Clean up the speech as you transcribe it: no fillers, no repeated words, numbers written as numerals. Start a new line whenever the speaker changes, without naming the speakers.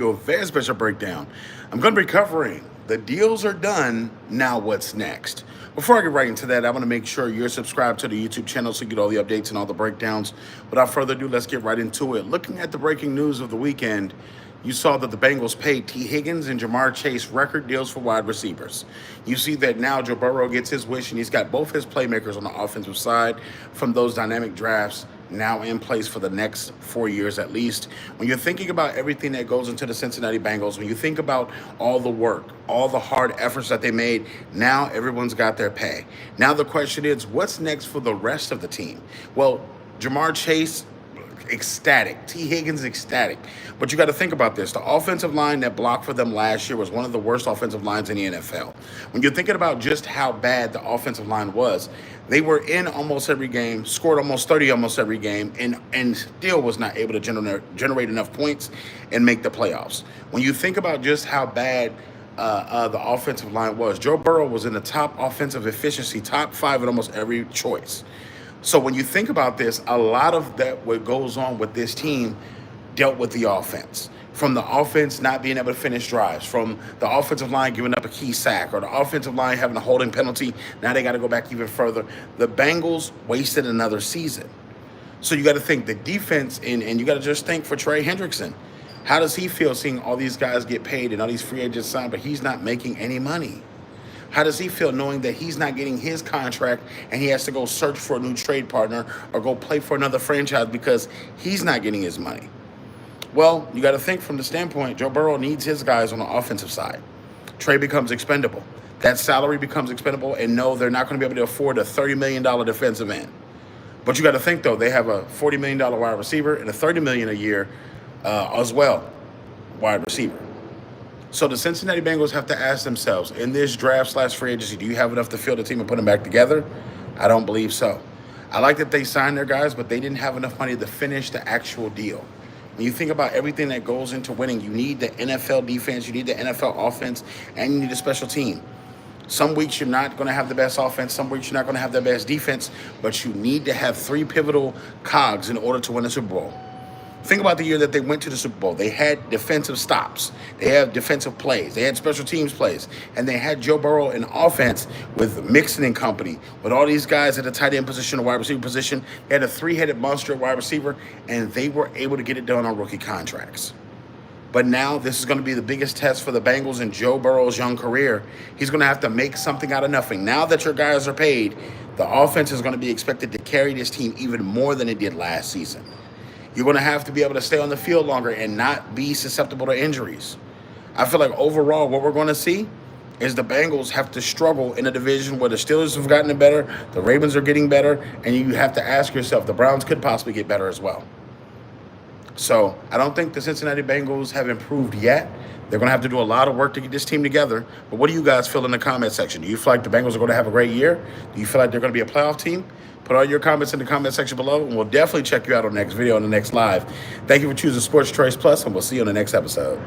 A very special breakdown. I'm going to be covering the deals are done. Now, what's next? Before I get right into that, I want to make sure you're subscribed to the YouTube channel so you get all the updates and all the breakdowns. Without further ado, let's get right into it. Looking at the breaking news of the weekend, you saw that the Bengals paid T. Higgins and Jamar Chase record deals for wide receivers. You see that now Joe Burrow gets his wish, and he's got both his playmakers on the offensive side from those dynamic drafts now in place for the next 4 years at least. When you're thinking about everything that goes into the Cincinnati Bengals, when you think about all the work, all the hard efforts that they made, now everyone's got their pay. Now the question is, what's next for the rest of the team? Well, Jamar Chase, ecstatic. T. Higgins, ecstatic. But you got to think about this. The offensive line that blocked for them last year was one of the worst offensive lines in the NFL. When you're thinking about just how bad the offensive line was, they were in almost every game, scored almost 30 almost every game, and still was not able to generate enough points and make the playoffs. When you think about just how bad the offensive line was, Joe Burrow was in the top offensive efficiency, top 5 in almost every choice. So when you think about this, a lot of that what goes on with this team dealt with the offense. From the offense not being able to finish drives, from the offensive line giving up a key sack, or the offensive line having a holding penalty. Now they got to go back even further. The Bengals wasted another season. So you got to think the defense, and you got to just think for Trey Hendrickson. How does he feel seeing all these guys get paid and all these free agents signed, but he's not making any money? How does he feel knowing that he's not getting his contract and he has to go search for a new trade partner or go play for another franchise because he's not getting his money? Well, you got to think from the standpoint, Joe Burrow needs his guys on the offensive side. Trey becomes expendable. That salary becomes expendable, and no, they're not going to be able to afford a $30 million defensive end. But you got to think, though, they have a $40 million wide receiver and a $30 million a year as well, wide receiver. So the Cincinnati Bengals have to ask themselves, in this draft/free agency, do you have enough to field the team and put them back together? I don't believe so. I like that they signed their guys, but they didn't have enough money to finish the actual deal. When you think about everything that goes into winning, you need the NFL defense, you need the NFL offense, and you need a special team. Some weeks you're not going to have the best offense, some weeks you're not going to have the best defense, but you need to have 3 pivotal cogs in order to win a Super Bowl. Think about the year that they went to the Super Bowl. They had defensive stops. They had defensive plays. They had special teams plays. And they had Joe Burrow in offense with Mixon and company, with all these guys at the tight end position, the wide receiver position. They had a 3-headed monster at wide receiver, and they were able to get it done on rookie contracts. But now this is going to be the biggest test for the Bengals in Joe Burrow's young career. He's going to have to make something out of nothing. Now that your guys are paid, the offense is going to be expected to carry this team even more than it did last season. You're going to have to be able to stay on the field longer and not be susceptible to injuries. I feel like overall what we're going to see is the Bengals have to struggle in a division where the Steelers have gotten better, the Ravens are getting better, and you have to ask yourself, the Browns could possibly get better as well. So I don't think the Cincinnati Bengals have improved yet. They're going to have to do a lot of work to get this team together. But what do you guys feel in the comment section? Do you feel like the Bengals are going to have a great year? Do you feel like they're going to be a playoff team? Put all your comments in the comment section below, and we'll definitely check you out on the next video, on the next live. Thank you for choosing Sports Choice Plus, and we'll see you on the next episode.